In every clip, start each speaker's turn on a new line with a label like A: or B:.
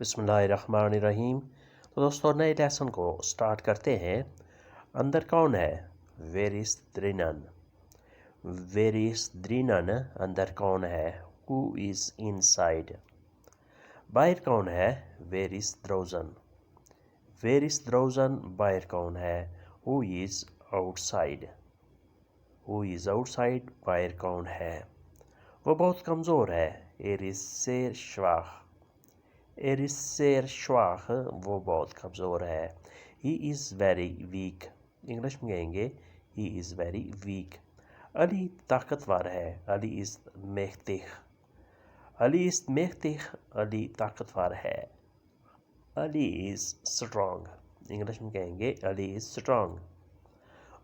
A: बिस्मिल्लाहिर्रहमानिर्रहीम। तो दोस्तों नए लेसन को स्टार्ट करते हैं। अंदर कौन है? वेर इज़ द्रिनन। वेर इज़ द्रिनन, अंदर कौन है? Who is inside. बाहर कौन है? वेर इज़ द्रोजन। वेर इज़ द्रोजन, बाहर कौन है? Who is outside. Who is outside, बाहर कौन है? वो बहुत कमज़ोर है। एर इज़ सेर श्वाख। एर इज़ सेर श्वाख, वो बहुत कमज़ोर है। He is very weak. English में कहेंगे he is very weak. Ali ताकतवर है। अली इज़ मैख्तिख। अली इज़ मैख्तिख, अली ताकतवर है। Ali is strong. इंग्लिश में कहेंगे अली इज़ स्ट्रॉन्ग।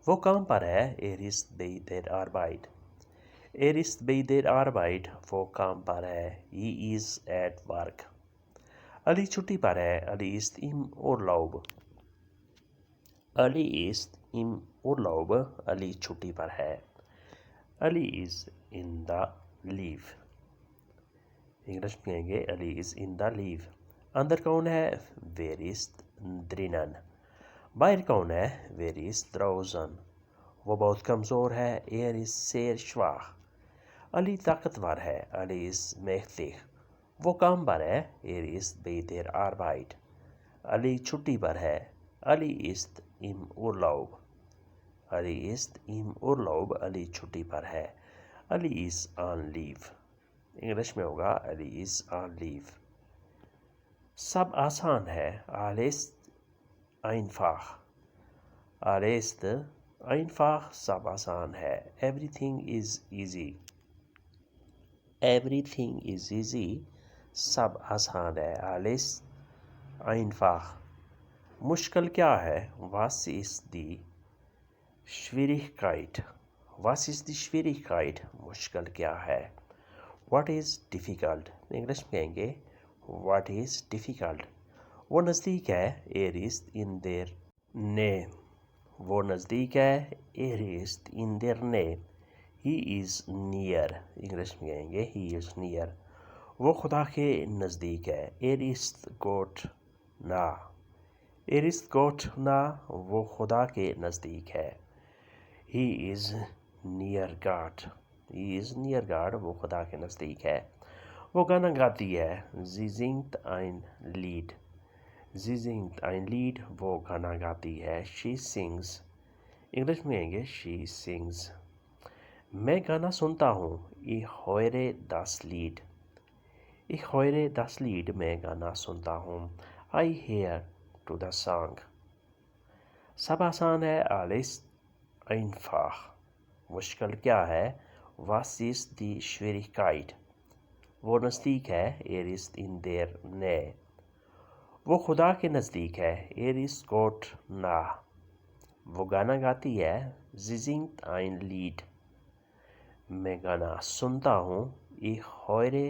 A: वो काम पर है। एर इज़ बी देर आर्बाइट। एर इज़ बी देर आर्बाइट, वो काम पर है। He is at work. Ali छुट्टी पर है। अली इज़ इम उर्लाउब। अली इज़ इम उर्लाउब, अली छुट्टी पर है। Ali is in the leave. English में कहेंगे Ali is in the leave. अंदर कौन है? वेर इज़ द्रिनन। बाहर कौन है? वेर इज़ द्रोजन। वो बहुत कमज़ोर है। एर इज़ सेर श्वाख। अली ताकतवर है। अली इज़ मैख्तिख, वो काम पर है। एर इज़ बी देर आर्बाइट। अली छुट्टी पर है। अली इज़ इम उर्लाउब। अली इज़ इम उर्लाउब, अली छुट्टी पर है। Ali is on leave. English में होगा अली इज़ ऑन लीव। सब आसान है। आलेस्त आइनफाख। आलेस्त आइनफाख, सब आसान है। Everything is easy. Everything is easy, सब आसान है। आलेस्त आइनफाख। मुश्किल क्या है? वास is the Schwierigkeit। Was ist die Schwierigkeit? मुश्किल क्या है? What is difficult? इंग्लिश में कहेंगे What is difficult? वो नज़दीक है। Er ist in der Nähe। वो नज़दीक है। Er ist in der Nähe। He is near। English में कहेंगे He is near। वो खुदा के नज़दीक है। Er ist Gott nah। Er ist Gott nah, वो खुदा के नज़दीक है। He is near God। He is near God, वो खुदा के नज़दीक है। वो गाना गाती है। Sie singt ein Lied। Sie singt ein Lied, वो गाना गाती है। She sings। इंग्लिश में कहेंगे She sings। मैं गाना सुनता हूँ। Ich höre das Lied। Ich höre das Lied, मैं गाना सुनता हूँ। I hear to the song। सब आसान है। Alles einfach। मुश्किल क्या है? Was ist die Schwierigkeit? वो नज़दीक है। Er ist in der Nähe। वो खुदा के नज़दीक है। Er ist Gott nah। वो गाना गाती है। Sie singt ein Lied। मैं गाना सुनता हूँ। Ich höre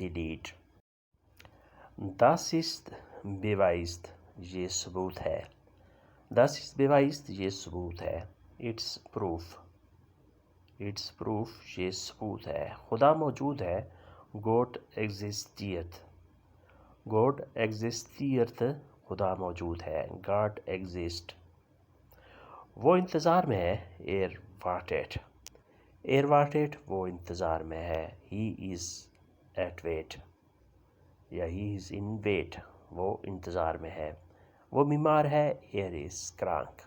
A: die Lied। Das ist beweist, ये सबूत है। Das ist beweist, ये सबूत है। It's proof। It's proof, ये सबूत है। खुदा मौजूद है। God existiert। God existiert, खुदा मौजूद है। God exist। वो इंतज़ार में है। Erwartet। Erwartet, वो इंतज़ार में है। He is at wait या he is in wait, वो इंतज़ार में है। वो बीमार है। Er is krank।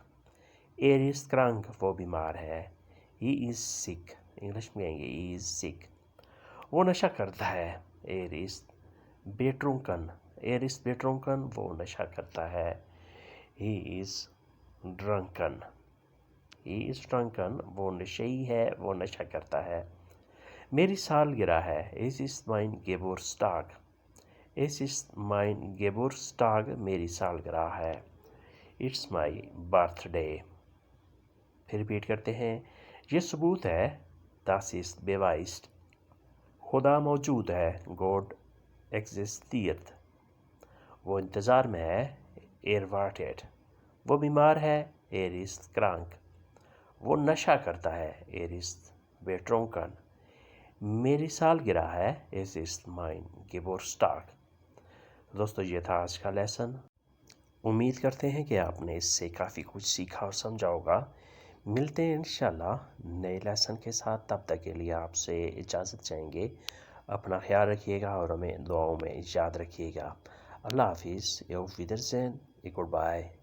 A: Er is krank, वो बीमार है। He is sick। इंग्लिश में कहेंगे he is sick। वो नशा करता है। Er ist betrunken। Er ist betrunken, वो नशा करता है। He is drunken। He is drunken, वो नशेई है, वो नशा करता है। मेरी सालगिरह है। Es ist mein Geburtstag। Es ist mein Geburtstag, मेरी सालगिरह है। It's my birthday। फिर रिपीट करते हैं। ये सबूत है। Das ist beweist। खुदा मौजूद है। God existiert। वो इंतज़ार में है। Erwartet। वो बीमार है। Er ist krank। वो नशा करता है। Er ist betrunken। मेरी सालगिरह है। Es ist mein Geburtstag। دوستو یہ تھا آج کا لیسن. امید کرتے ہیں کہ آپ نے اس سے کافی کچھ سیکھا اور سمجھا ہوگا. ملتے ہیں انشاءاللہ نئے لیسن کے ساتھ. تب تک کے لیے آپ سے اجازت چاہیں گے. اپنا خیال رکھیے گا اور ہمیں دعاؤں میں یاد رکھیے گا. اللہ حافظ. Auf Wiedersehen. Goodbye.